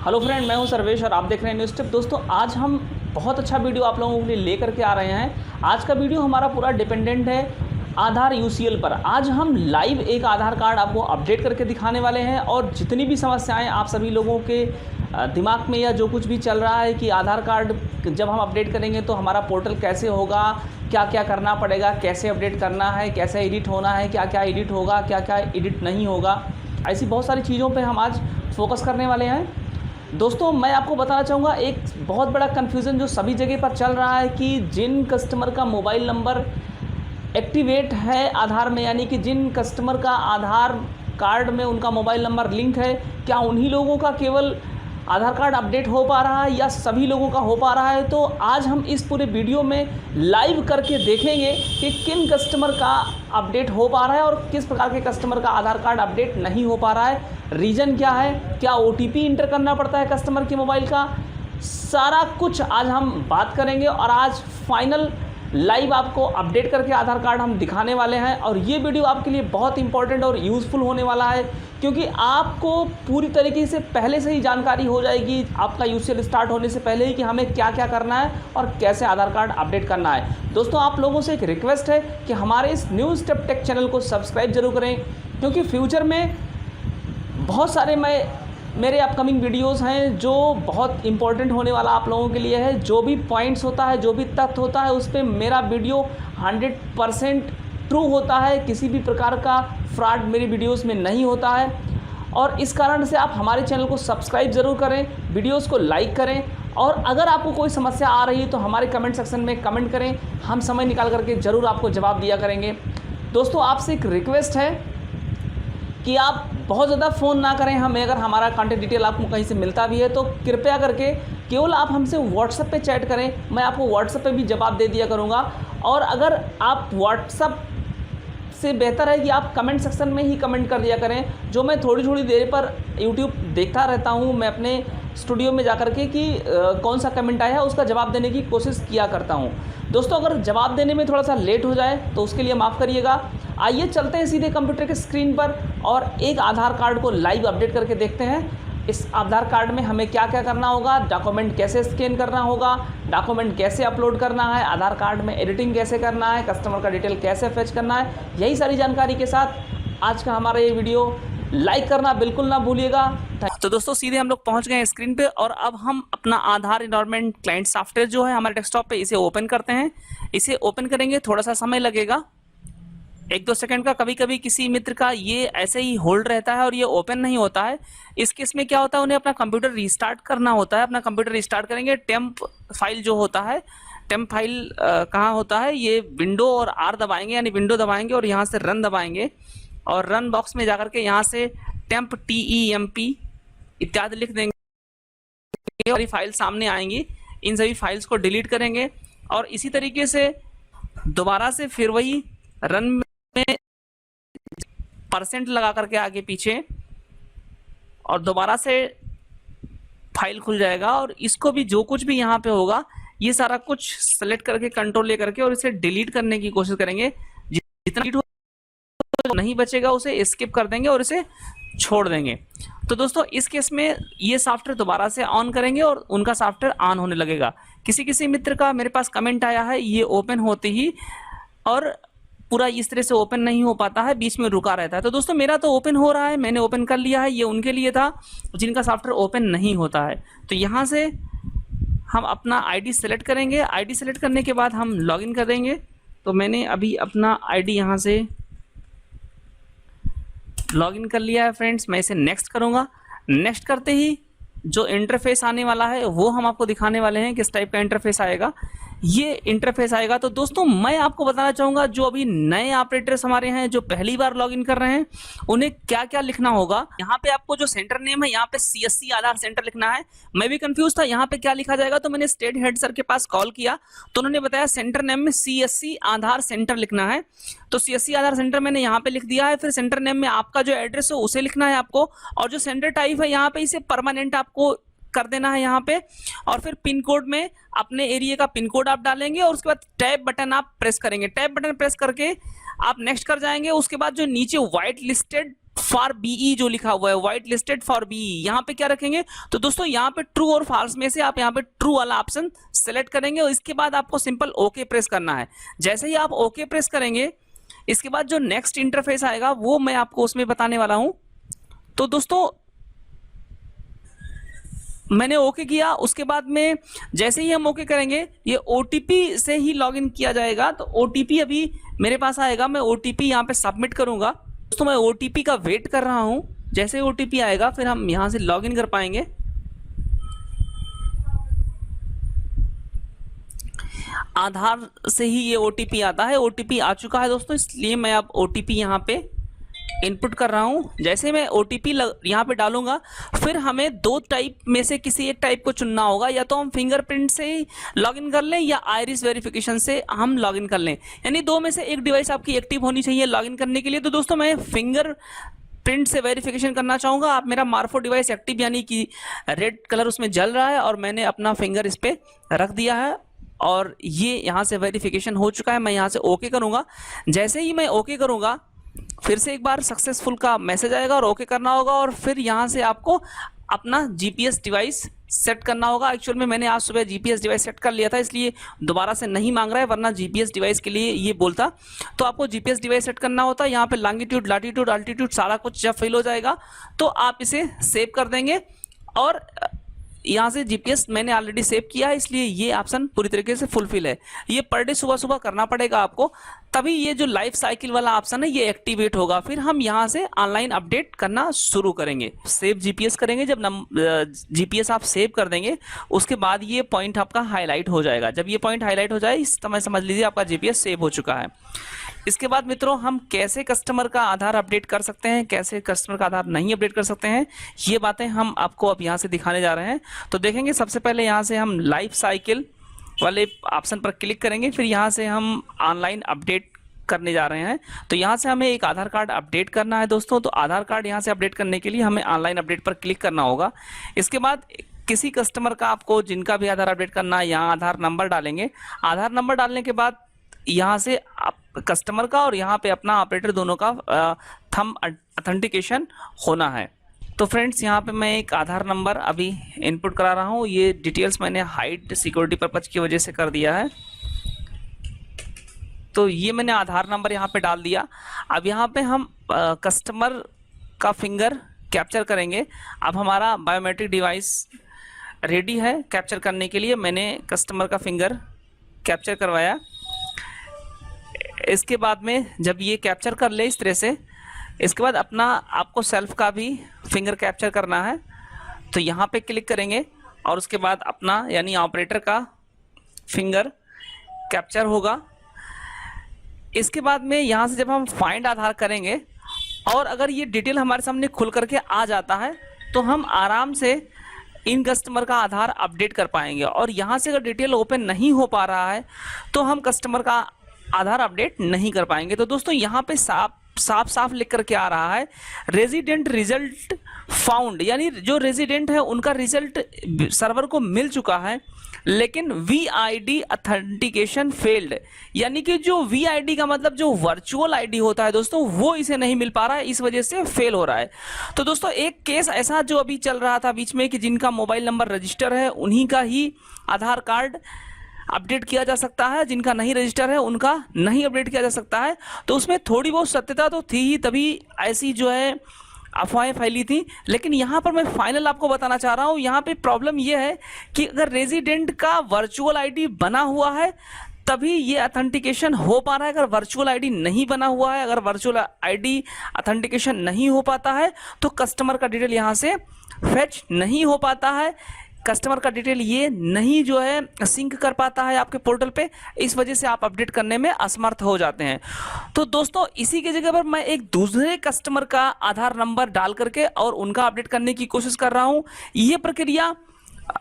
Hello friend, मैं हूं सर्वेश और आप देख रहे हैं न्यूज़ टिप। दोस्तों, आज हम बहुत अच्छा वीडियो आप लोगों के लिए लेकर के आ रहे हैं। आज का वीडियो हमारा पूरा डिपेंडेंट है आधार यूसीएल पर। आज हम लाइव एक आधार कार्ड आपको अपडेट करके दिखाने वाले हैं और जितनी भी समस्याएं आप सभी लोगों के दिमाग में या जो कुछ भी चल रहा है कि आधार कार्ड जब हम अपडेट करेंगे तो हमारा पोर्टल कैसे होगा, क्या क्या करना पड़ेगा, कैसे अपडेट करना है, कैसे एडिट होना है, क्या क्या एडिट होगा, क्या क्या एडिट नहीं होगा, ऐसी बहुत सारी चीज़ों पे हम आज फोकस करने वाले हैं। दोस्तों, मैं आपको बताना चाहूँगा एक बहुत बड़ा कन्फ्यूज़न जो सभी जगह पर चल रहा है कि जिन कस्टमर का मोबाइल नंबर एक्टिवेट है आधार में, यानी कि जिन कस्टमर का आधार कार्ड में उनका मोबाइल नंबर लिंक है, क्या उन्हीं लोगों का केवल आधार कार्ड अपडेट हो पा रहा है या सभी लोगों का हो पा रहा है। तो आज हम इस पूरे वीडियो में लाइव करके देखेंगे कि किन कस्टमर का अपडेट हो पा रहा है और किस प्रकार के कस्टमर का आधार कार्ड अपडेट नहीं हो पा रहा है। रीज़न क्या है, क्या ओटीपी इंटर करना पड़ता है कस्टमर के मोबाइल का, सारा कुछ आज हम बात करेंगे और आज फाइनल लाइव आपको अपडेट करके आधार कार्ड हम दिखाने वाले हैं। और ये वीडियो आपके लिए बहुत इंपॉर्टेंट और यूज़फुल होने वाला है क्योंकि आपको पूरी तरीके से पहले से ही जानकारी हो जाएगी आपका यूसीएल स्टार्ट होने से पहले ही कि हमें क्या क्या करना है और कैसे आधार कार्ड अपडेट करना है। दोस्तों, आप लोगों से एक रिक्वेस्ट है कि हमारे इस न्यूज़ टिप टेक चैनल को सब्सक्राइब जरूर करें क्योंकि फ्यूचर में बहुत सारे मेरे अपकमिंग वीडियोस हैं जो बहुत इंपॉर्टेंट होने वाला आप लोगों के लिए है। जो भी पॉइंट्स होता है, जो भी तथ्य होता है, उस पर मेरा वीडियो 100% ट्रू होता है। किसी भी प्रकार का फ्रॉड मेरी वीडियोस में नहीं होता है और इस कारण से आप हमारे चैनल को सब्सक्राइब ज़रूर करें, वीडियोस को लाइक करें और अगर आपको कोई समस्या आ रही है तो हमारे कमेंट सेक्शन में कमेंट करें, हम समय निकाल करके ज़रूर आपको जवाब दिया करेंगे। दोस्तों, आपसे एक रिक्वेस्ट है कि आप बहुत ज़्यादा फ़ोन ना करें हमें। अगर हमारा कॉन्टैक्ट डिटेल आपको कहीं से मिलता भी है तो कृपया करके केवल आप हमसे व्हाट्सएप पे चैट करें, मैं आपको व्हाट्सएप पे भी जवाब दे दिया करूँगा। और अगर आप व्हाट्सएप से बेहतर है कि आप कमेंट सेक्शन में ही कमेंट कर दिया करें, जो मैं थोड़ी थोड़ी देर पर यूट्यूब देखता रहता हूँ, मैं अपने स्टूडियो में जाकर के कि कौन सा कमेंट आया है उसका जवाब देने की कोशिश किया करता हूँ। दोस्तों, अगर जवाब देने में थोड़ा सा लेट हो जाए तो उसके लिए माफ़ करिएगा। आइए चलते हैं सीधे कंप्यूटर के स्क्रीन पर और एक आधार कार्ड को लाइव अपडेट करके देखते हैं। इस आधार कार्ड में हमें क्या क्या करना होगा, डॉक्यूमेंट कैसे स्कैन करना होगा, डॉक्यूमेंट कैसे अपलोड करना है, आधार कार्ड में एडिटिंग कैसे करना है, कस्टमर का डिटेल कैसे फेच करना है, यही सारी जानकारी के साथ आज का हमारा ये वीडियो लाइक करना बिल्कुल ना भूलिएगा। तो दोस्तों, सीधे हम लोग पहुंच गए हैं स्क्रीन पे और अब हम अपना आधार एनवायरनमेंट क्लाइंट सॉफ्टवेयर जो है हमारे डेस्कटॉप पे, इसे ओपन करते हैं। इसे ओपन करेंगे, थोड़ा सा समय लगेगा, 1-2 सेकंड का। कभी कभी किसी मित्र का ये ऐसे ही होल्ड रहता है और ये ओपन नहीं होता है। इस केस में क्या होता है, उन्हें अपना कंप्यूटर रीस्टार्ट करना होता है। अपना कंप्यूटर रीस्टार्ट करेंगे, टेम्प फाइल जो होता है, टेम्प फाइल कहाँ होता है, ये विंडो और आर दबाएंगे, यानी विंडो दबाएंगे और यहाँ से रन दबाएंगे और रन बॉक्स में जाकर के यहाँ से टेम्प TEMP इत्यादि लिख देंगे और ये फाइल सामने आएंगी। इन सभी फाइल्स को डिलीट करेंगे और इसी तरीके से दोबारा से फिर वही रन में % लगा करके आगे पीछे और दोबारा से फाइल खुल जाएगा और इसको भी जो कुछ भी यहाँ पे होगा ये सारा कुछ सेलेक्ट करके कंट्रोल ले करके और इसे डिलीट करने की कोशिश करेंगे। जितना नहीं बचेगा उसे एस्केप कर देंगे और इसे छोड़ देंगे। तो दोस्तों, इस केस में ये सॉफ्टवेयर दोबारा से ऑन करेंगे और उनका सॉफ्टवेयर ऑन होने लगेगा। किसी मित्र का मेरे पास कमेंट आया है, ये ओपन होते ही और पूरा इस तरह से ओपन नहीं हो पाता है, बीच में रुका रहता है। तो दोस्तों, मेरा तो ओपन हो रहा है, मैंने ओपन कर लिया है। ये उनके लिए था जिनका सॉफ्टवेयर ओपन नहीं होता है। तो यहाँ से हम अपना आईडी सेलेक्ट करेंगे। आईडी सेलेक्ट करने के बाद हम लॉगिन कर देंगे। तो मैंने अभी अपना आईडी यहाँ से लॉगिन कर लिया है फ्रेंड्स। मैं इसे नेक्स्ट करूँगा। नेक्स्ट करते ही जो इंटरफेस आने वाला है वो हम आपको दिखाने वाले हैं, किस टाइप का इंटरफेस आएगा। ये इंटरफेस आएगा। तो दोस्तों, मैं आपको बताना चाहूँगा जो अभी नए ऑपरेटर्स हमारे हैं, जो पहली बार लॉगिन कर रहे हैं, उन्हें क्या क्या लिखना होगा। यहाँ पे आपको जो सेंटर नेम है, यहाँ पे CSC आधार सेंटर लिखना है। मैं भी कंफ्यूज था यहाँ पे क्या लिखा जाएगा, तो मैंने स्टेट हेड सर के पास कॉल किया तो उन्होंने बताया सेंटर नेम में CSC आधार सेंटर लिखना है। तो CSC आधार सेंटर मैंने यहाँ पे लिख दिया है। फिर सेंटर नेम में आपका जो एड्रेस है उसे लिखना है आपको और जो सेंटर टाइप है यहाँ पे इसे परमानेंट आपको कर देना है यहाँ पे। और फिर पिन कोड में अपने एरिया का पिन कोड आप डालेंगे और उसके बाद टैब बटन आप प्रेस करेंगे। टैब बटन प्रेस करके आप नेक्स्ट कर जाएंगे। उसके बाद जो नीचे व्हाइट लिस्टेड फॉर बीई जो लिखा हुआ है, व्हाइट लिस्टेड फॉर बीई, यहाँ पे क्या रखेंगे? तो दोस्तों यहाँ पे ट्रू और फॉल्स में से आप यहाँ पे ट्रू वाला ऑप्शन सेलेक्ट करेंगे और इसके बाद आपको सिंपल ओके प्रेस करना है। जैसे ही आप ओके प्रेस करेंगे, इसके बाद जो नेक्स्ट इंटरफेस आएगा वो मैं आपको उसमें बताने वाला हूं। तो दोस्तों मैंने ओके किया, उसके बाद में जैसे ही हम ओके करेंगे ये ओटीपी से ही लॉगिन किया जाएगा। तो ओटीपी अभी मेरे पास आएगा, मैं ओटीपी यहाँ पे सबमिट करूंगा। दोस्तों मैं ओटीपी का वेट कर रहा हूं, जैसे ही ओटीपी आएगा फिर हम यहाँ से लॉगिन कर पाएंगे। आधार से ही ये ओटीपी आता है। ओटीपी आ चुका है दोस्तों, इसलिए मैं अब ओटीपी यहाँ पे इनपुट कर रहा हूँ। जैसे मैं ओटीपी यहाँ पे डालूंगा, फिर हमें दो टाइप में से किसी एक टाइप को चुनना होगा। या तो हम फिंगरप्रिंट से ही लॉगिन कर लें या आइरिस वेरिफिकेशन से हम लॉगिन कर लें, यानी दो में से एक डिवाइस आपकी एक्टिव होनी चाहिए लॉगिन करने के लिए। तो दोस्तों मैं फिंगर प्रिंट से वेरिफिकेशन करना चाहूँगा। आप मेरा मार्फो डिवाइस एक्टिव यानी कि रेड कलर उसमें जल रहा है और मैंने अपना फिंगर इस पर रख दिया है और ये यहाँ से वेरिफिकेशन हो चुका है। मैं यहाँ से ओके करूँगा। जैसे ही मैं ओके करूँगा फिर से एक बार सक्सेसफुल का मैसेज आएगा और ओके करना होगा और फिर यहाँ से आपको अपना जीपीएस डिवाइस सेट करना होगा। एक्चुअल में मैंने आज सुबह जीपीएस डिवाइस सेट कर लिया था, इसलिए दोबारा से नहीं मांग रहा है, वरना जीपीएस डिवाइस के लिए ये बोलता। तो आपको जीपीएस डिवाइस सेट करना होता है। यहाँ पे लॉन्गिट्यूड, लैटिट्यूड, अल्टीट्यूड सारा कुछ जब फिल हो जाएगा तो आप इसे सेव कर देंगे और यहाँ से जीपीएस मैंने ऑलरेडी सेव किया है, इसलिए ये ऑप्शन पूरी तरीके से फुलफिल है। ये पर डे सुबह सुबह करना पड़ेगा आपको, तभी ये जो लाइफ साइकिल वाला ऑप्शन है ये एक्टिवेट होगा। फिर हम यहाँ से ऑनलाइन अपडेट करना शुरू करेंगे। सेव जीपीएस करेंगे, जब जीपीएस आप सेव कर देंगे उसके बाद ये पॉइंट आपका हाईलाइट हो जाएगा। जब ये पॉइंट हाईलाइट हो जाए इस समय समझ लीजिए आपका जीपीएस सेव हो चुका है। इसके बाद मित्रों हम कैसे कस्टमर का आधार अपडेट कर सकते हैं, कैसे कस्टमर का आधार नहीं अपडेट कर सकते हैं, ये बातें हम आपको अब यहाँ से दिखाने जा रहे हैं। तो देखेंगे सबसे पहले यहाँ से हम लाइफ साइकिल वाले ऑप्शन पर क्लिक करेंगे, फिर यहाँ से हम ऑनलाइन अपडेट करने जा रहे हैं। तो यहाँ से हमें एक आधार कार्ड अपडेट करना है दोस्तों। तो आधार कार्ड यहाँ से अपडेट करने के लिए हमें ऑनलाइन अपडेट पर क्लिक करना होगा। इसके बाद किसी कस्टमर का आपको जिनका भी आधार अपडेट करना है, यहाँ आधार नंबर डालेंगे। आधार नंबर डालने के बाद यहाँ से आप कस्टमर का और यहाँ पे अपना ऑपरेटर दोनों का थंब ऑथेंटिकेशन होना है। तो फ्रेंड्स यहाँ पे मैं एक आधार नंबर अभी इनपुट करा रहा हूँ। ये डिटेल्स मैंने हाइड सिक्योरिटी पर्पज की वजह से कर दिया है। तो ये मैंने आधार नंबर यहाँ पे डाल दिया। अब यहाँ पे हम कस्टमर का फिंगर कैप्चर करेंगे। अब हमारा बायोमेट्रिक डिवाइस रेडी है कैप्चर करने के लिए। मैंने कस्टमर का फिंगर कैप्चर करवाया। इसके बाद में जब ये कैप्चर कर ले इस तरह से, इसके बाद अपना आपको सेल्फ का भी फिंगर कैप्चर करना है। तो यहाँ पे क्लिक करेंगे और उसके बाद अपना यानी ऑपरेटर का फिंगर कैप्चर होगा। इसके बाद में यहाँ से जब हम फाइंड आधार करेंगे और अगर ये डिटेल हमारे सामने खुल करके आ जाता है तो हम आराम से इन कस्टमर का आधार अपडेट कर पाएंगे। और यहाँ से अगर डिटेल ओपन नहीं हो पा रहा है तो हम कस्टमर का आधार अपडेट नहीं कर पाएंगे। तो दोस्तों यहाँ पे साफ लिख करके आ रहा है रेजिडेंट रिजल्ट फाउंड, यानी जो रेजिडेंट है उनका रिजल्ट सर्वर को मिल चुका है, लेकिन वीआईडी ऑथेंटिकेशन फेल्ड, यानी कि जो वीआईडी का मतलब जो वर्चुअल आईडी होता है दोस्तों वो इसे नहीं मिल पा रहा है, इस वजह से फेल हो रहा है। तो दोस्तों एक केस ऐसा जो अभी चल रहा था बीच में कि जिनका मोबाइल नंबर रजिस्टर है उन्हीं का ही आधार कार्ड अपडेट किया जा सकता है, जिनका नहीं रजिस्टर है उनका नहीं अपडेट किया जा सकता है। तो उसमें थोड़ी बहुत सत्यता तो थी ही, तभी ऐसी जो है अफवाहें फैली थी। लेकिन यहाँ पर मैं फाइनल आपको बताना चाह रहा हूँ, यहाँ पे प्रॉब्लम ये है कि अगर रेजिडेंट का वर्चुअल आईडी बना हुआ है तभी ये ऑथेंटिकेशन हो पा रहा है। अगर वर्चुअल आईडी नहीं बना हुआ है, अगर वर्चुअल आईडी ऑथेंटिकेशन नहीं हो पाता है तो कस्टमर का डिटेल यहाँ से फेच नहीं हो पाता है, कस्टमर का डिटेल ये नहीं जो है सिंक कर पाता है आपके पोर्टल पे, इस वजह से आप अपडेट करने में असमर्थ हो जाते हैं। तो दोस्तों इसी की जगह पर मैं एक दूसरे कस्टमर का आधार नंबर डाल करके और उनका अपडेट करने की कोशिश कर रहा हूं। ये प्रक्रिया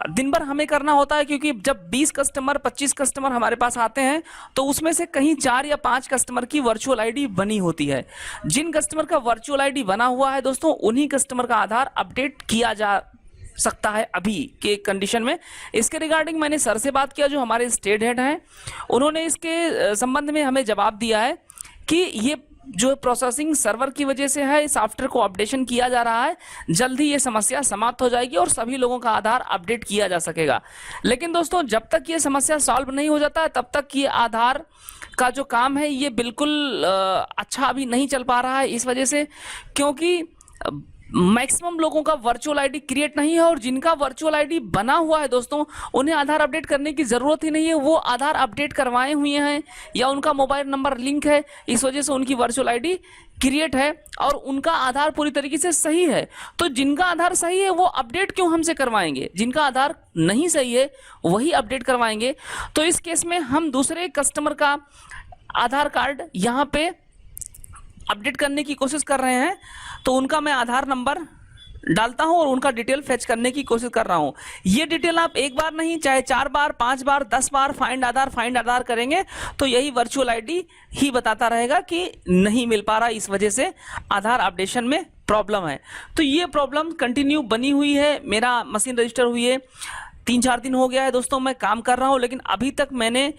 दिन भर हमें करना होता है, क्योंकि जब 20 कस्टमर 25 कस्टमर हमारे पास आते हैं तो उसमें से कहीं 4 या 5 कस्टमर की वर्चुअल आईडी बनी होती है। जिन कस्टमर का वर्चुअल आईडी बना हुआ है दोस्तों उन्हीं कस्टमर का आधार अपडेट किया जा सकता है अभी के कंडीशन में। इसके रिगार्डिंग मैंने सर से बात किया जो हमारे स्टेट हेड हैं, उन्होंने इसके संबंध में हमें जवाब दिया है कि ये जो प्रोसेसिंग सर्वर की वजह से है, सॉफ्टवेयर को अपडेशन किया जा रहा है। जल्द ही ये समस्या समाप्त हो जाएगी और सभी लोगों का आधार अपडेट किया जा सकेगा। लेकिन दोस्तों जब तक ये समस्या सॉल्व नहीं हो जाता है तब तक ये आधार का जो काम है ये बिल्कुल अच्छा अभी नहीं चल पा रहा है। इस वजह से, क्योंकि मैक्सिमम लोगों का वर्चुअल आईडी क्रिएट नहीं है और जिनका वर्चुअल आईडी बना हुआ है दोस्तों उन्हें आधार अपडेट करने की ज़रूरत ही नहीं है। वो आधार अपडेट करवाए हुए हैं या उनका मोबाइल नंबर लिंक है, इस वजह से उनकी वर्चुअल आईडी क्रिएट है और उनका आधार पूरी तरीके से सही है। तो जिनका आधार सही है वो अपडेट क्यों हमसे करवाएंगे, जिनका आधार नहीं सही है वही अपडेट करवाएंगे। तो इस केस में हम दूसरे कस्टमर का आधार कार्ड यहाँ पे अपडेट करने की कोशिश कर रहे हैं। तो उनका मैं आधार नंबर डालता हूं और उनका डिटेल फेच करने की कोशिश कर रहा हूं। ये डिटेल आप एक बार नहीं, चाहे 4 बार, 5 बार, 10 बार फाइंड आधार करेंगे तो यही वर्चुअल आईडी ही बताता रहेगा कि नहीं मिल पा रहा, इस वजह से आधार अपडेशन में प्रॉब्लम है। तो ये प्रॉब्लम कंटिन्यू बनी हुई है। मेरा मशीन रजिस्टर हुए 3-4 दिन हो गया है दोस्तों, मैं काम कर रहा हूं, लेकिन अभी तक मैंने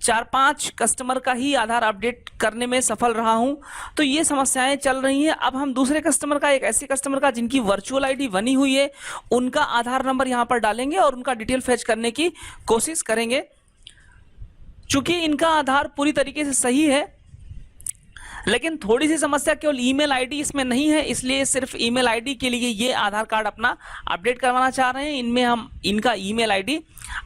4-5 कस्टमर का ही आधार अपडेट करने में सफल रहा हूं। तो ये समस्याएं चल रही हैं। अब हम दूसरे कस्टमर का, एक ऐसे कस्टमर का जिनकी वर्चुअल आईडी बनी हुई है, उनका आधार नंबर यहां पर डालेंगे और उनका डिटेल फेच करने की कोशिश करेंगे। चूंकि इनका आधार पूरी तरीके से सही है, लेकिन थोड़ी सी समस्या केवल ईमेल आईडी इसमें नहीं है, इसलिए सिर्फ ईमेल आईडी के लिए ये आधार कार्ड अपना अपडेट करवाना चाह रहे हैं। इनमें हम इनका ईमेल आईडी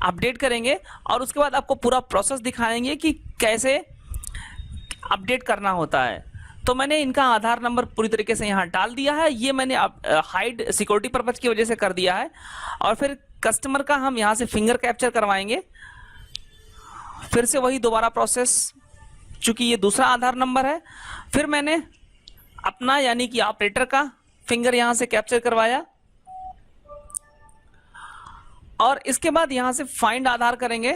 अपडेट करेंगे और उसके बाद आपको पूरा प्रोसेस दिखाएंगे कि कैसे अपडेट करना होता है। तो मैंने इनका आधार नंबर पूरी तरीके से यहाँ डाल दिया है। ये मैंने हाइड सिक्योरिटी पर्पज की वजह से कर दिया है। और फिर कस्टमर का हम यहाँ से फिंगर कैप्चर करवाएंगे। फिर से वही दोबारा प्रोसेस, चूंकि ये दूसरा आधार नंबर है। फिर मैंने अपना यानी कि ऑपरेटर का फिंगर यहां से कैप्चर करवाया और इसके बाद यहां से फाइंड आधार करेंगे।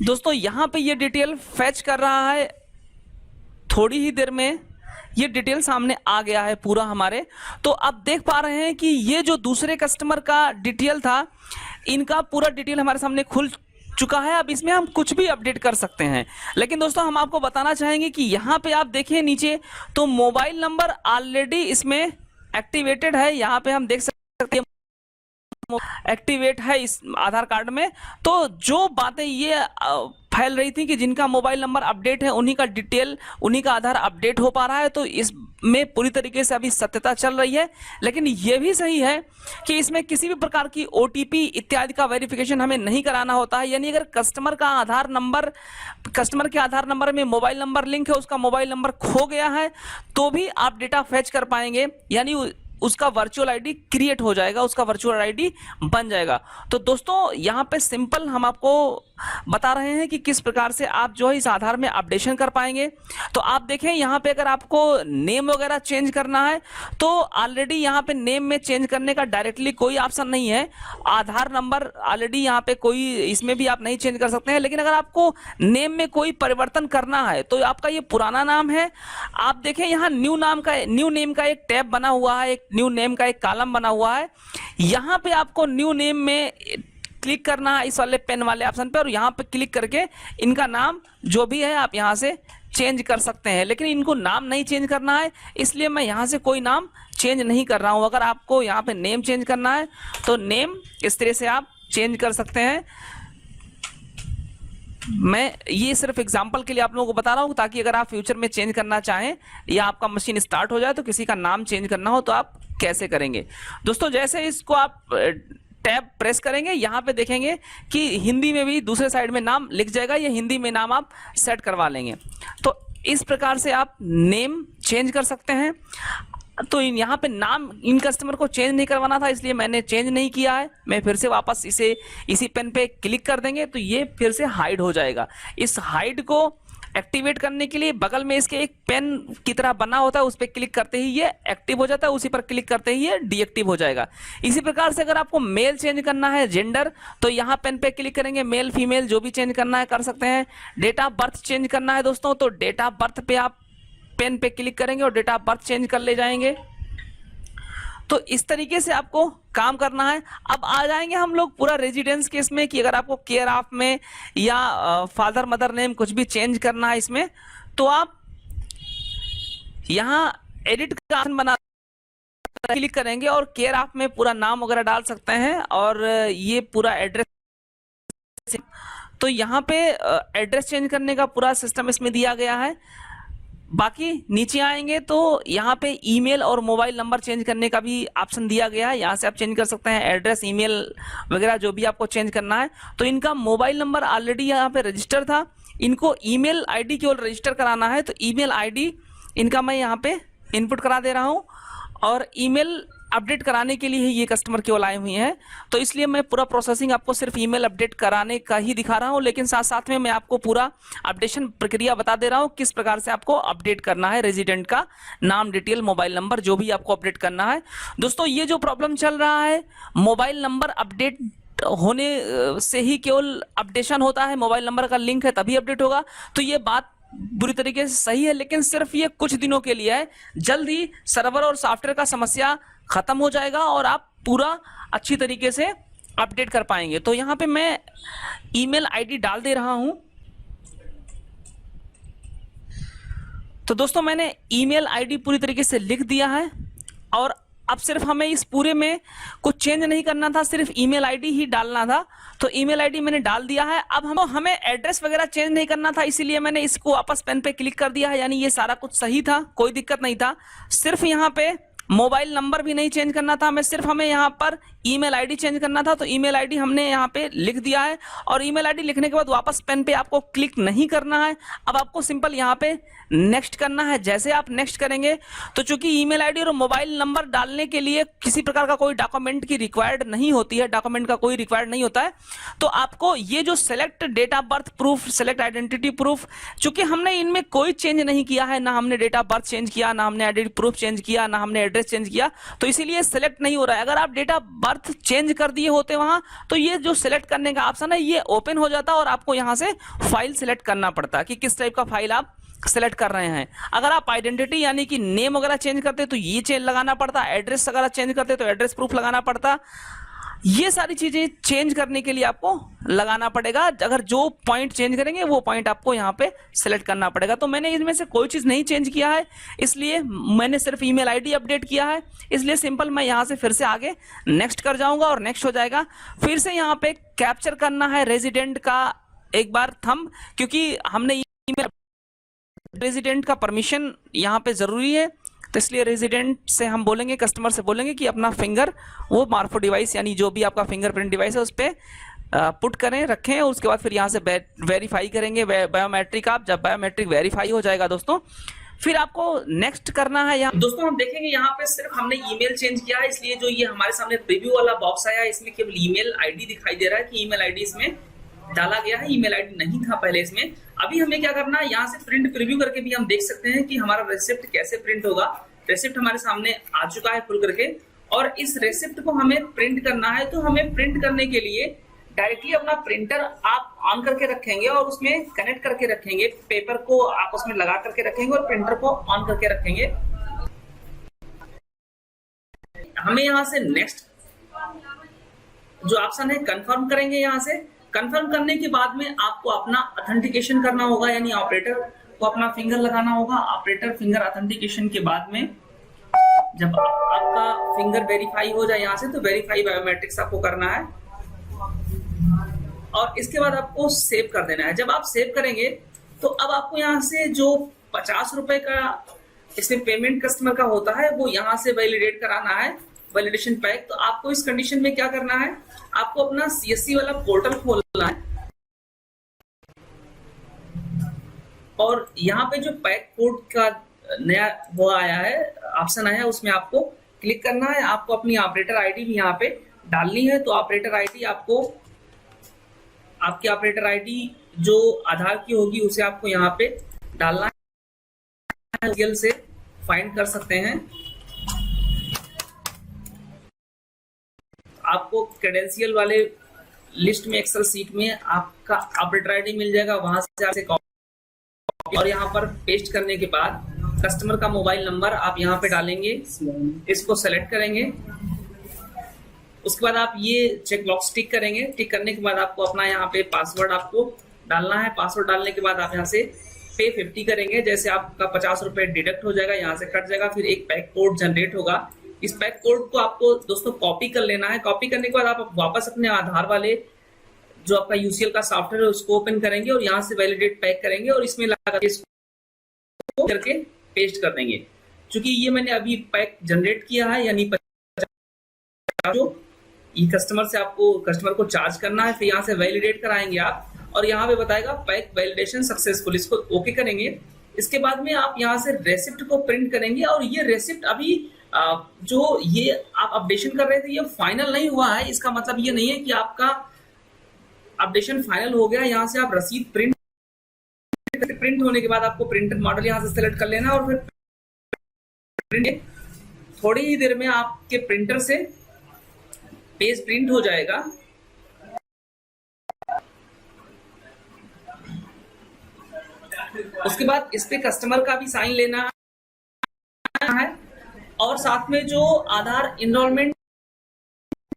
दोस्तों यहां पे ये डिटेल फैच कर रहा है, थोड़ी ही देर में ये डिटेल सामने आ गया है पूरा हमारे। तो अब देख पा रहे हैं कि ये जो दूसरे कस्टमर का डिटेल था, इनका पूरा डिटेल हमारे सामने खुल चुका है। अब इसमें हम कुछ भी अपडेट कर सकते हैं। लेकिन दोस्तों हम आपको बताना चाहेंगे कि यहाँ पे आप देखिए नीचे, तो मोबाइल नंबर ऑलरेडी इसमें एक्टिवेटेड है। यहाँ पे हम देख सकते हैं एक्टिवेट है इस आधार कार्ड में। तो जो बातें ये फैल रही थी कि जिनका मोबाइल नंबर अपडेट है उन्हीं का डिटेल, उन्हीं का आधार अपडेट हो पा रहा है, तो इसमें पूरी तरीके से अभी सत्यता चल रही है। लेकिन ये भी सही है कि इसमें किसी भी प्रकार की OTP इत्यादि का वेरिफिकेशन हमें नहीं कराना होता है। यानी अगर कस्टमर का आधार नंबर, कस्टमर के आधार नंबर में मोबाइल नंबर लिंक है, उसका मोबाइल नंबर खो गया है, तो भी आप डेटा फेच कर पाएंगे। यानी उसका वर्चुअल आईडी क्रिएट हो जाएगा, उसका वर्चुअल आईडी बन जाएगा। तो दोस्तों यहाँ पे सिंपल हम आपको बता रहे हैं कि किस प्रकार से आप जो है इस आधार में अपडेशन कर पाएंगे। तो आप देखें यहाँ पे अगर आपको नेम वगैरह चेंज करना है तो ऑलरेडी यहाँ पे नेम में चेंज करने का डायरेक्टली कोई ऑप्शन नहीं है। आधार नंबर ऑलरेडी यहाँ पे कोई, इसमें भी आप नहीं चेंज कर सकते हैं। लेकिन अगर आपको नेम में कोई परिवर्तन करना है तो आपका ये पुराना नाम है, आप देखें यहाँ न्यू नेम का एक टैब बना हुआ है, एक न्यू नेम का एक कॉलम बना हुआ है। यहाँ पे आपको न्यू नेम में क्लिक करना है, इस वाले पेन वाले ऑप्शन पे, और यहाँ पे क्लिक करके इनका नाम जो भी है आप यहाँ से चेंज कर सकते हैं। लेकिन इनको नाम नहीं चेंज करना है, इसलिए मैं यहाँ से कोई नाम चेंज नहीं कर रहा हूँ। अगर आपको यहाँ पे नेम चेंज करना है तो नेम इस तरह से आप चेंज कर सकते हैं। मैं ये सिर्फ एग्जांपल के लिए आप लोगों को बता रहा हूँ, ताकि अगर आप फ्यूचर में चेंज करना चाहें या आपका मशीन स्टार्ट हो जाए तो किसी का नाम चेंज करना हो तो आप कैसे करेंगे। दोस्तों जैसे इसको आप टैब प्रेस करेंगे, यहाँ पे देखेंगे कि हिंदी में भी दूसरे साइड में नाम लिख जाएगा, ये हिंदी में नाम आप सेट करवा लेंगे। तो इस प्रकार से आप नेम चेंज कर सकते हैं। तो यहाँ पे नाम इन कस्टमर को चेंज नहीं करवाना था, इसलिए मैंने चेंज नहीं किया है। मैं फिर से वापस इसी पेन पे क्लिक कर देंगे तो ये फिर से हाइड हो जाएगा। इस हाइड को एक्टिवेट करने के लिए बगल में इसके एक पेन की तरह बना होता है, उस पर क्लिक करते ही ये एक्टिव हो जाता है, उसी पर क्लिक करते ही ये डीएक्टिव हो जाएगा। इसी प्रकार से अगर आपको मेल चेंज करना है, जेंडर, तो यहाँ पेन पे क्लिक करेंगे, मेल फीमेल जो भी चेंज करना है कर सकते हैं। डेट ऑफ बर्थ चेंज करना है दोस्तों, तो डेट ऑफ बर्थ पे आप पेन पे क्लिक करेंगे और डेट ऑफ बर्थ चेंज कर ले जाएंगे। तो इस तरीके से आपको काम करना है। अब आ जाएंगे हम लोग पूरा रेजिडेंस केस में कि अगर आपको केयर ऑफ में या फादर मदर नेम कुछ भी चेंज करना है इसमें, तो आप यहाँ एडिट का ऑप्शन बना क्लिक करेंगे और केयर ऑफ में पूरा नाम वगैरह डाल सकते हैं और ये पूरा एड्रेस, तो यहाँ पे एड्रेस चेंज करने का पूरा सिस्टम इसमें दिया गया है। बाकी नीचे आएंगे तो यहाँ पे ईमेल और मोबाइल नंबर चेंज करने का भी ऑप्शन दिया गया है, यहाँ से आप चेंज कर सकते हैं एड्रेस, ईमेल वगैरह जो भी आपको चेंज करना है। तो इनका मोबाइल नंबर ऑलरेडी यहाँ पे रजिस्टर था, इनको ईमेल आईडी केवल रजिस्टर कराना है, तो ईमेल आईडी इनका मैं यहाँ पे इनपुट करा दे रहा हूँ और ईमेल अपडेट कराने के लिए ही ये कस्टमर केवल आए हुए हैं, तो इसलिए मैं पूरा प्रोसेसिंग आपको सिर्फ ईमेल अपडेट कराने का ही दिखा रहा हूं, लेकिन साथ साथ में मैं आपको पूरा अपडेशन प्रक्रिया बता दे रहा हूं किस प्रकार से आपको अपडेट करना है रेजिडेंट का नाम, डिटेल, मोबाइल नंबर जो भी आपको अपडेट करना है। दोस्तों ये जो प्रॉब्लम चल रहा है, मोबाइल नंबर अपडेट होने से ही केवल अपडेशन होता है, मोबाइल नंबर का लिंक है तभी अपडेट होगा, तो ये बात बुरी तरीके से सही है, लेकिन सिर्फ ये कुछ दिनों के लिए है। जल्द ही सर्वर और सॉफ्टवेयर का समस्या खत्म हो जाएगा और आप पूरा अच्छी तरीके से अपडेट कर पाएंगे। तो यहाँ पे मैं ईमेल आईडी डाल दे रहा हूं। तो दोस्तों मैंने ईमेल आईडी पूरी तरीके से लिख दिया है और अब सिर्फ हमें इस पूरे में कुछ चेंज नहीं करना था, सिर्फ ईमेल आईडी ही डालना था। तो ईमेल आईडी मैंने डाल दिया है। अब हमें एड्रेस वगैरह चेंज नहीं करना था, इसीलिए मैंने इसको वापस पेन पे क्लिक कर दिया है, यानी ये सारा कुछ सही था, कोई दिक्कत नहीं था। सिर्फ यहाँ पे मोबाइल नंबर भी नहीं चेंज करना था, हमें यहाँ पर ईमेल आईडी चेंज करना था, तो ईमेल आईडी हमने यहाँ पे लिख दिया है और ईमेल आईडी लिखने के बाद वापस पेन पे आपको क्लिक नहीं करना है। अब आपको सिंपल यहाँ पे नेक्स्ट करना है। जैसे आप नेक्स्ट करेंगे तो चूंकि ईमेल आईडी और मोबाइल नंबर डालने के लिए किसी प्रकार का कोई डॉक्यूमेंट की रिक्वायर्ड नहीं होती है, डॉक्यूमेंट का कोई रिक्वायर्ड नहीं होता है, तो आपको ये जो select date of birth proof, select identity proof, चूंकि हमने इनमें कोई चेंज नहीं किया है, ना हमने डेट ऑफ बर्थ चेंज किया, ना हमने आइडेंटिटी प्रूफ चेंज किया, ना हमने एड्रेस चेंज किया, तो इसीलिए सेलेक्ट नहीं हो रहा है। अगर आप डेट ऑफ बर्थ चेंज कर दिए होते वहां, तो ये जो सिलेक्ट करने का ऑप्शन है ये ओपन हो जाता और आपको यहां से फाइल सिलेक्ट करना पड़ता कि किस टाइप का फाइल आप सेलेक्ट कर रहे हैं। अगर आप आइडेंटिटी यानी कि नेम वगैरह चेंज करते तो ये चेंज लगाना पड़ता, एड्रेस अगर चेंज करते तो एड्रेस प्रूफ लगाना पड़ता, ये सारी चीजें चेंज करने के लिए आपको लगाना पड़ेगा। अगर जो पॉइंट चेंज करेंगे वो पॉइंट आपको यहाँ पे सिलेक्ट करना पड़ेगा। तो मैंने इनमें से कोई चीज नहीं चेंज किया है, इसलिए मैंने सिर्फ ईमेल आईडी अपडेट किया है, इसलिए सिंपल मैं यहाँ से फिर से आगे नेक्स्ट कर जाऊंगा और नेक्स्ट हो जाएगा। फिर से यहाँ पे कैप्चर करना है रेजिडेंट का एक बार थंब, क्योंकि हमने ईमेल रेजिडेंट का परमिशन यहाँ पे जरूरी है, तो इसलिए रेजिडेंट से हम बोलेंगे, कस्टमर से बोलेंगे कि अपना फिंगर, वो मार्फो डिवाइस यानी जो भी आपका फिंगरप्रिंट डिवाइस है उस पर पुट करें, रखें, और उसके बाद फिर यहाँ से वेरीफाई करेंगे बायोमेट्रिक। आप जब बायोमेट्रिक वेरीफाई हो जाएगा दोस्तों, फिर आपको नेक्स्ट करना है। यहाँ दोस्तों हम देखेंगे यहाँ पे सिर्फ हमने ईमेल चेंज किया है, इसलिए जो ये हमारे सामने प्रीव्यू वाला बॉक्स आया है इसमें केवल ईमेल आईडी दिखाई दे रहा है कि ईमेल आईडी इसमें डाला गया है, ईमेल आईडी नहीं था पहले इसमें। अभी हमें क्या करना है, यहाँ से प्रिंट प्रीव्यू करके भी हम देख सकते हैं कि हमारा रेसिप्ट कैसे प्रिंट होगा। रेसिप्ट हमारे सामने आ चुका है खुल करके, और इस रेसिप्ट को हमें प्रिंट करना है। तो हमें प्रिंट करने के लिए डायरेक्टली अपना प्रिंटर आप ऑन करके रखेंगे और उसमें कनेक्ट करके रखेंगे, पेपर को आप उसमें लगा करके रखेंगे और प्रिंटर को ऑन करके रखेंगे। हमें यहाँ से नेक्स्ट जो ऑप्शन है कंफर्म करेंगे। यहाँ से कंफर्म करने के बाद में आपको अपना ऑथेंटिकेशन करना होगा, यानी ऑपरेटर को अपना फिंगर लगाना होगा। ऑपरेटर फिंगर ऑथेंटिकेशन के बाद में जब आपका फिंगर वेरीफाई हो जाए यहाँ से, तो वेरीफाई बायोमेट्रिक्स आपको करना है और इसके बाद आपको सेव कर देना है। जब आप सेव करेंगे तो अब आपको यहाँ से जो 50 रुपए का इसमें पेमेंट कस्टमर का होता है वो यहाँ से वैलिडेट कराना है, वैलिडेशन पैक। तो आपको इस कंडीशन में क्या करना है, आपको अपना CSC वाला पोर्टल खोलना है और यहाँ पे जो पैक कोड का नया वो आया है, ऑप्शन आया है, उसमें आपको क्लिक करना है। आपको अपनी ऑपरेटर आईडी भी यहाँ पे डालनी है। तो ऑपरेटर आईडी आपको, आपकी ऑपरेटर आईडी जो आधार की होगी उसे आपको यहाँ पे डालना है। गूगल से फाइंड कर सकते हैं, आपको क्रेडेंशियल वाले लिस्ट में एक्सेल सीट में आपका ऑपरेटर आईडी मिल जाएगा, वहां से आपसे कॉपी और यहाँ पर पेस्ट करने के बाद कस्टमर का मोबाइल नंबर आप यहाँ पे डालेंगे, इसको सेलेक्ट करेंगे। उसके बाद आप ये चेक बॉक्स टिक करेंगे। टिक करने के बाद आपको अपना यहाँ पे पासवर्ड आपको डालना है। पासवर्ड डालने के बाद आप यहाँ से पे 50 करेंगे। जैसे आपका 50 रुपए डिडक्ट हो जाएगा, यहाँ से कट जाएगा। फिर एक पैक कोड जनरेट होगा। इस पैक कोड को आपको दोस्तों कॉपी कर लेना है। कॉपी करने के बाद आप वापस अपने आधार वाले जो आपका यूसीएल का सॉफ्टवेयर है उसको ओपन करेंगे और यहाँ से वैलिडेट पैक करेंगे और इसमें लगा के इसको करके पेस्ट कर देंगे। क्योंकि ये मैंने अभी पैक जनरेट किया है, यानी जो ये कस्टमर को चार्ज करना है। फिर यहाँ से वैलिडेट कराएंगे आप और यहाँ पे बताएगा पैक वैलिडेशन सक्सेसफुल, इसको ओके करेंगे। इसके बाद में आप यहाँ से रेसिप्ट को प्रिंट करेंगे और ये रेसिप्ट अभी जो ये आप अपडेशन कर रहे थे ये फाइनल नहीं हुआ है। इसका मतलब ये नहीं है कि आपका अपडेशन फाइनल हो गया। यहाँ से आप रसीद प्रिंट होने के बाद आपको प्रिंटर मॉडल यहाँ से सेलेक्ट कर लेना और फिर प्रिंट, थोड़ी ही देर में आपके प्रिंटर से पेज प्रिंट हो जाएगा। उसके बाद इस पे कस्टमर का भी साइन लेना है और साथ में जो आधार इनरोलमेंट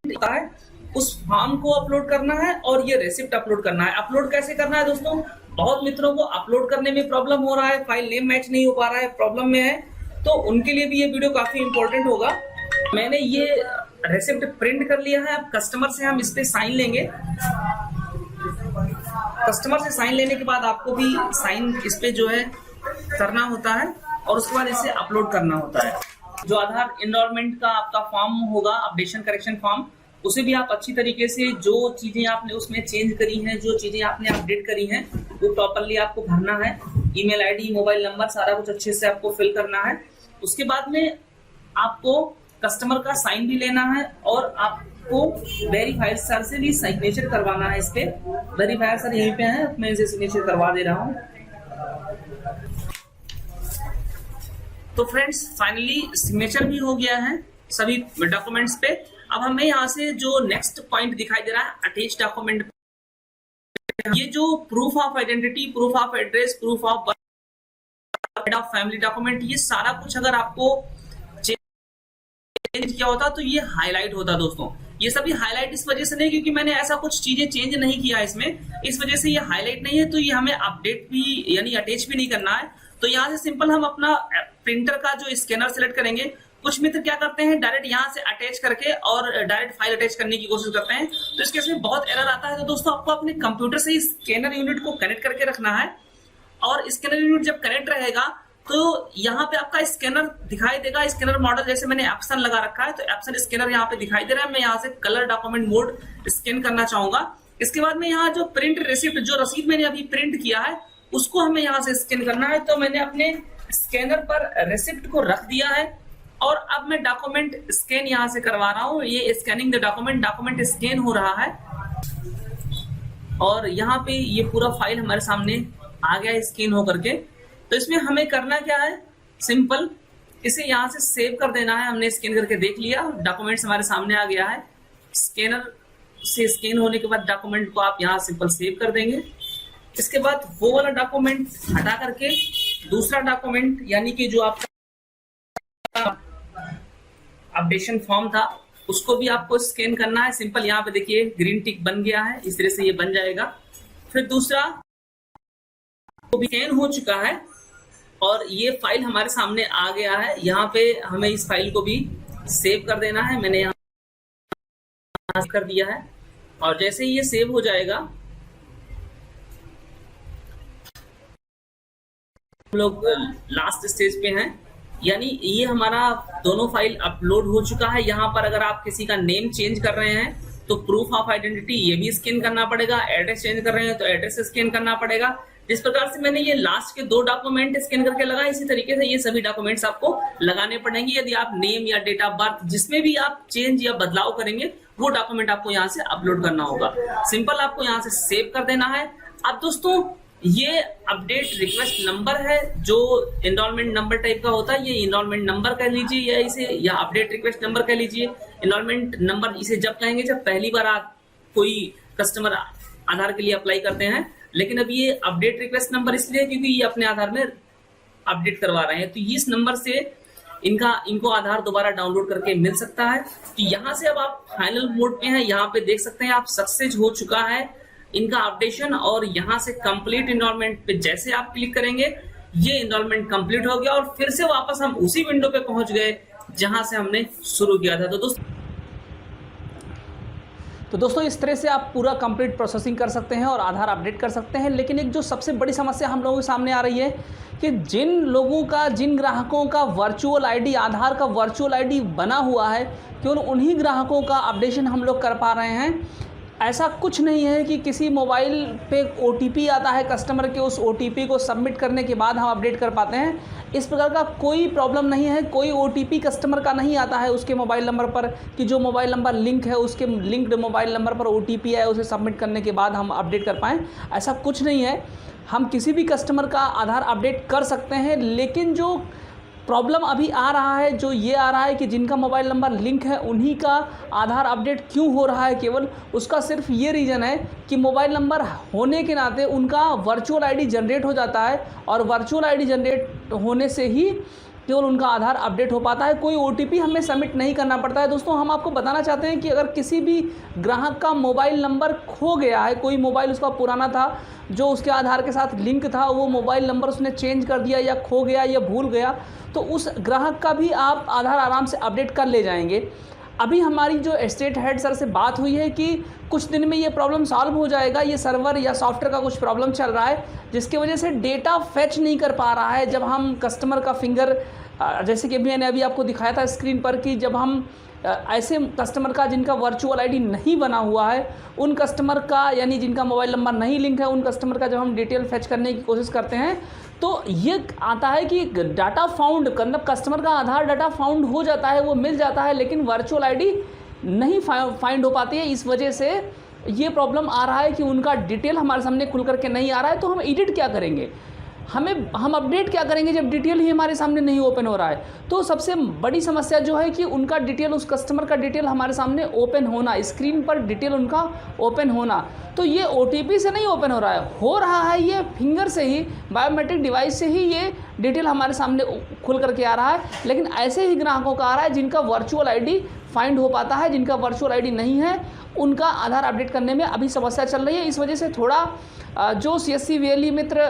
होता है उस फॉर्म को अपलोड करना है और ये रेसिप्ट अपलोड करना है। अपलोड कैसे करना है दोस्तों? बहुत मित्रों को अपलोड करने में प्रॉब्लम हो रहा है, फाइल नेम मैच नहीं हो पा रहा है, प्रॉब्लम में है, तो उनके लिए भी ये वीडियो काफी इंपॉर्टेंट होगा। मैंने ये रेसिप्ट प्रिंट कर लिया है। अब कस्टमर से हम इस पे साइन लेंगे। कस्टमर से साइन लेने के बाद आपको भी साइन इस पे जो है करना होता है और उसके बाद इसे अपलोड करना होता है। जो आधार इनरोलमेंट का आपका फॉर्म होगा, अपडेशन करेक्शन फॉर्म, उसे भी आप अच्छी तरीके से जो चीजें आपने उसमें चेंज करी हैं, जो चीजें आपने अपडेट करी हैं, वो प्रॉपरली आपको भरना है। ईमेल आईडी, मोबाइल नंबर, सारा कुछ अच्छे से आपको फिल करना है। उसके बाद में आपको कस्टमर का साइन भी लेना है और आपको वेरीफायर सर से भी सिग्नेचर करवाना है। इस पे वेरीफायर सर यहीं पे हैं, मैं इसे सिग्नेचर करवा दे रहा हूँ। तो फ्रेंड्स फाइनली सिग्नेचर भी हो गया है सभी डॉक्यूमेंट्स पे। अब हमें यहाँ से जो नेक्स्ट पॉइंट दिखाई दे रहा है अटैच डॉक्यूमेंट, ये जो proof of identity, proof of address, proof of birth, of family document, ये सारा कुछ अगर आपको चेंज किया होता तो ये हाईलाइट होता दोस्तों। ये सभी हाईलाइट इस वजह से नहीं क्योंकि मैंने ऐसा कुछ चीजें चेंज नहीं किया इसमें, इस वजह से ये हाईलाइट नहीं है। तो ये हमें अपडेट भी यानी अटैच भी नहीं करना है। तो यहाँ से सिंपल हम अपना प्रिंटर का जो स्कैनर सेलेक्ट करेंगे। कुछ मित्र क्या करते हैं डायरेक्ट यहाँ से अटैच करके और डायरेक्ट फाइल अटैच करने की कोशिश करते हैं, तो इसके इसमें बहुत एरर आता है। तो दोस्तों आपको अपने कंप्यूटर से स्कैनर यूनिट को कनेक्ट करके रखना है और स्कैनर यूनिट जब कनेक्ट रहेगा तो यहाँ पे आपका स्कैनर दिखाई देगा। स्कैनर मॉडल जैसे मैंने एप्सन लगा रखा है तो एप्सन स्कैनर यहाँ पे दिखाई दे रहा है। मैं यहाँ से कलर डॉक्यूमेंट मोड स्कैन करना चाहूंगा। इसके बाद में यहाँ जो प्रिंट रिसिप्ट, जो रसीद मैंने अभी प्रिंट किया है उसको हमें यहाँ से स्कैन करना है। तो मैंने अपने स्कैनर पर रिसिप्ट को रख दिया है और अब मैं डॉक्यूमेंट स्कैन यहाँ से करवा रहा हूँ। ये स्कैनिंग द डॉक्यूमेंट स्कैन हो रहा है और यहाँ पे ये पूरा फाइल हमारे सामने आ गया स्कैन होकर के। तो इसमें हमें करना क्या है, सिंपल इसे यहाँ से सेव कर देना है। हमने स्कैन करके देख लिया, डॉक्यूमेंट्स हमारे सामने आ गया है। स्कैनर से स्कैन होने के बाद डॉक्यूमेंट को आप यहाँ सिंपल सेव कर देंगे। इसके बाद वो वाला डॉक्यूमेंट हटा करके दूसरा डॉक्यूमेंट यानी कि जो आपका अपडेशन फॉर्म था उसको भी आपको स्कैन करना है। सिंपल यहाँ पे देखिए ग्रीन टिक बन गया है, इस तरह से ये बन जाएगा। फिर दूसरा वो भी स्कैन हो चुका है और ये फाइल हमारे सामने आ गया है। यहाँ पे हमें इस फाइल को भी सेव कर देना है। मैंने यहाँ कर दिया है और जैसे ही ये सेव हो जाएगा हम लोग लास्ट स्टेज पे हैं, यानी ये हमारा दोनों फाइल अपलोड हो चुका है। यहाँ पर अगर आप किसी का नेम चेंज कर रहे हैं तो प्रूफ ऑफ आइडेंटिटी ये भी स्कैन करना पड़ेगा, एड्रेस चेंज कर रहे हैं तो एड्रेस स्कैन करना पड़ेगा। जिस प्रकार से मैंने ये लास्ट के 2 डॉक्यूमेंट स्कैन करके लगाए, इसी तरीके से ये सभी डॉक्यूमेंट्स आपको लगाने पड़ेंगे। यदि आप नेम या डेट ऑफ बर्थ जिसमें भी आप चेंज या बदलाव करेंगे वो डॉक्यूमेंट आपको यहाँ से अपलोड करना होगा। सिंपल आपको यहाँ से सेव कर देना है। अब दोस्तों ये अपडेट रिक्वेस्ट नंबर है जो एनरोलमेंट नंबर टाइप का होता है, ये एनरोलमेंट नंबर कह लीजिए या इसे, या अपडेट रिक्वेस्ट नंबर कह लीजिए। एनरोलमेंट नंबर इसे जब कहेंगे जब पहली बार आप कोई कस्टमर आधार के लिए अप्लाई करते हैं, लेकिन अब ये अपडेट रिक्वेस्ट नंबर इसलिए क्योंकि ये अपने आधार में अपडेट करवा रहे हैं, तो इस नंबर से इनको आधार दोबारा डाउनलोड करके मिल सकता है। तो यहाँ से अब आप फाइनल मोड पे हैं, यहाँ पे देख सकते हैं आप सक्सेस हो चुका है इनका अपडेशन, और यहाँ से कंप्लीट इनरोलमेंट पे जैसे आप क्लिक करेंगे ये इनरोलमेंट कंप्लीट हो गया और फिर से वापस हम उसी विंडो पे पहुंच गए जहां से हमने शुरू किया था। तो दोस्तों इस तरह से आप पूरा कंप्लीट प्रोसेसिंग कर सकते हैं और आधार अपडेट कर सकते हैं। लेकिन एक जो सबसे बड़ी समस्या हम लोगों के सामने आ रही है कि जिन ग्राहकों का वर्चुअल आईडी, आधार का वर्चुअल आईडी बना हुआ है, केवल उन्हीं ग्राहकों का अपडेशन हम लोग कर पा रहे हैं। ऐसा कुछ नहीं है कि किसी मोबाइल पे OTP आता है कस्टमर के, उस OTP को सबमिट करने के बाद हम अपडेट कर पाते हैं। इस प्रकार का कोई प्रॉब्लम नहीं है, कोई OTP कस्टमर का नहीं आता है उसके मोबाइल नंबर पर कि जो मोबाइल नंबर लिंक है उसके लिंक्ड मोबाइल नंबर पर OTP आए, उसे सबमिट करने के बाद हम अपडेट कर पाएँ। ऐसा कुछ नहीं है, हम किसी भी कस्टमर का आधार अपडेट कर सकते हैं। लेकिन जो प्रॉब्लम अभी आ रहा है, जो ये आ रहा है कि जिनका मोबाइल नंबर लिंक है उन्हीं का आधार अपडेट क्यों हो रहा है, केवल उसका सिर्फ ये रीज़न है कि मोबाइल नंबर होने के नाते उनका वर्चुअल आईडी जनरेट हो जाता है और वर्चुअल आईडी जनरेट होने से ही केवल उनका आधार अपडेट हो पाता है। कोई OTP हमें सबमिट नहीं करना पड़ता है। दोस्तों हम आपको बताना चाहते हैं कि अगर किसी भी ग्राहक का मोबाइल नंबर खो गया है, कोई मोबाइल उसका पुराना था जो उसके आधार के साथ लिंक था, वो मोबाइल नंबर उसने चेंज कर दिया या खो गया या भूल गया, तो उस ग्राहक का भी आप आधार आराम से अपडेट कर ले जाएंगे। अभी हमारी जो स्टेट हेड सर से बात हुई है कि कुछ दिन में ये प्रॉब्लम सॉल्व हो जाएगा। ये सर्वर या सॉफ्टवेयर का कुछ प्रॉब्लम चल रहा है जिसकी वजह से डेटा फेच नहीं कर पा रहा है। जब हम कस्टमर का फिंगर, जैसे कि मैंने अभी आपको दिखाया था स्क्रीन पर, कि जब हम ऐसे कस्टमर का जिनका वर्चुअल आईडी नहीं बना हुआ है, उन कस्टमर का, यानी जिनका मोबाइल नंबर नहीं लिंक है, उन कस्टमर का जब हम डिटेल फेच करने की कोशिश करते हैं तो ये आता है कि डाटा फाउंड, मतलब कस्टमर का आधार डाटा फाउंड हो जाता है, वो मिल जाता है, लेकिन वर्चुअल आईडी नहीं फाइंड हो पाती है। इस वजह से ये प्रॉब्लम आ रहा है कि उनका डिटेल हमारे सामने खुल करके नहीं आ रहा है। तो हम एडिट क्या करेंगे, हम अपडेट क्या करेंगे जब डिटेल ही हमारे सामने नहीं ओपन हो रहा है। तो सबसे बड़ी समस्या जो है कि उनका डिटेल, उस कस्टमर का डिटेल हमारे सामने ओपन होना, स्क्रीन पर डिटेल उनका ओपन होना। तो ये OTP से नहीं ओपन हो रहा है, ये फिंगर से ही, बायोमेट्रिक डिवाइस से ही ये डिटेल हमारे सामने खुल करके आ रहा है। लेकिन ऐसे ही ग्राहकों का आ रहा है जिनका वर्चुअल आईडी फाइंड हो पाता है, जिनका वर्चुअल आईडी नहीं है, उनका आधार अपडेट करने में अभी समस्या चल रही है। इस वजह से थोड़ा जो CSC VLE मित्र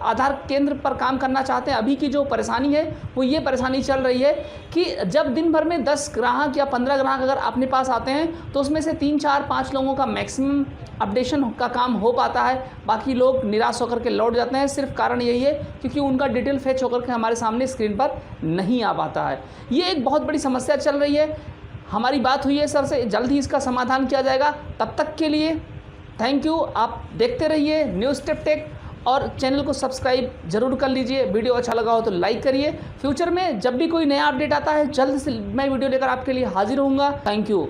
आधार केंद्र पर काम करना चाहते हैं, अभी की जो परेशानी है वो ये परेशानी चल रही है कि जब दिन भर में 10 ग्राहक या 15 ग्राहक अगर अपने पास आते हैं तो उसमें से 3, 4, 5 लोगों का मैक्सिमम अपडेशन का काम हो पाता है, बाकी लोग निराश होकर के लौट जाते हैं। सिर्फ कारण यही है क्योंकि उनका डिटेल फेच होकर के हमारे सामने स्क्रीन पर नहीं आ पाता है। ये एक बहुत बड़ी समस्या चल रही है। हमारी बात हुई है सर से, जल्द ही इसका समाधान किया जाएगा। तब तक के लिए थैंक यू। आप देखते रहिए न्यूज़ स्टेप टेक और चैनल को सब्सक्राइब जरूर कर लीजिए। वीडियो अच्छा लगा हो तो लाइक करिए। फ्यूचर में जब भी कोई नया अपडेट आता है जल्द से मैं वीडियो लेकर आपके लिए हाजिर होऊंगा। Thank you.